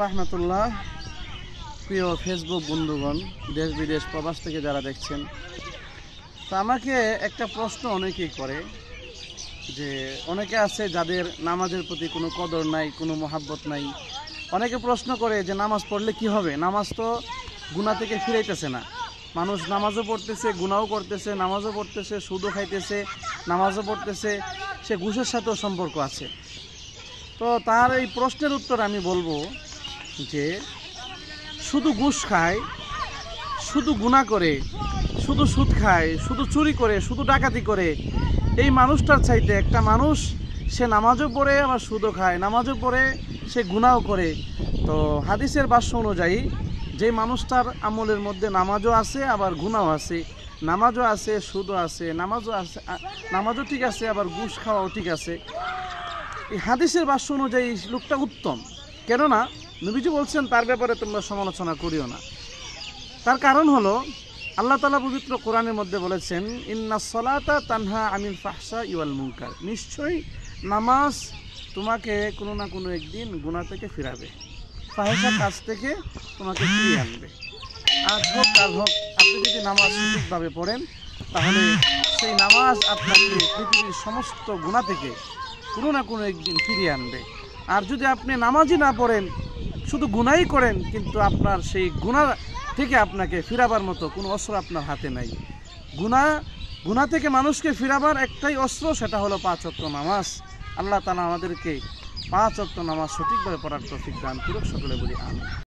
রহমতুল্লাহ। প্রিয় ফেসবুক বন্ধুগণ, দেশ বিদেশ প্রবাস থেকে যারা দেখছেন, তা আমাকে একটা প্রশ্ন অনেকেই করে যে অনেকে আছে যাদের নামাজের প্রতি কোনো কদর নাই, কোনো মহাব্বত নাই। অনেকে প্রশ্ন করে যে নামাজ পড়লে কি হবে, নামাজ তো গুনাহ থেকে ফিরাইতেছে না। মানুষ নামাজও পড়তেছে, গুনাহও করতেছে, নামাজও পড়তেছে, সুদও খাইতেছে, নামাজও পড়তেছে, সে ঘুষের সাথেও সম্পর্ক আছে। তো তার এই প্রশ্নের উত্তর আমি বলবো যে শুধু ঘুষ খায়, শুধু গুনাহ করে, শুধু সুদ খায়, শুধু চুরি করে, শুধু ডাকাতি করে, এই মানুষটার চাইতে একটা মানুষ সে নামাজও পড়ে আবার সুদও খায়, নামাজও পড়ে সে গুনাহও করে। তো হাদিসের ভাষ্য অনুযায়ী যে মানুষটার আমলের মধ্যে নামাজও আছে আবার গুনাহও আছে, নামাজও আছে সুদও আছে, নামাজও ঠিক আছে আবার ঘুষ খাওয়াও ঠিক আছে, এই হাদিসের ভাষ্য অনুযায়ী লোকটা উত্তম। কেননা নবীজি বলছেন তার ব্যাপারে তোমরা সমালোচনা করিও না। তার কারণ হলো আল্লাহ তাআলা পবিত্র কোরআনের মধ্যে বলেছেন, ইন্নাস সালাতা তানহা আনিল ফাহশাই ওয়াল মুনকার, নিশ্চয়ই নামাজ তোমাকে কোনো না কোনো একদিন গুনাহ থেকে ফিরাবে, ফাহিশা কাজ থেকে তোমাকে ফিরিয়ে আনবে। আজ হোক কাল হোক, আপনি যদি নামাজ সঠিকভাবে পড়েন তাহলে সেই নামাজ আপনাকে পৃথিবীর সমস্ত গুনাহ থেকে কোনো না কোনো একদিন ফিরিয়ে আনবে। আর যদি আপনি নামাজই না পড়েন, শুধু গুনাহই করেন, কিন্তু আপনার সেই গুনাহ থেকে আপনাকে ফিরাবার মতো কোনো অস্ত্র আপনার হাতে নাই। গুনাহ থেকে মানুষকে ফিরাবার একটাই অস্ত্র, সেটা হলো 5 ওয়াক্ত নামাজ। আল্লাহ তাআলা আমাদেরকে 5 ওয়াক্ত নামাজ সঠিকভাবে পড়ার তৌফিক দান করুক। সকলে বলি আমিন।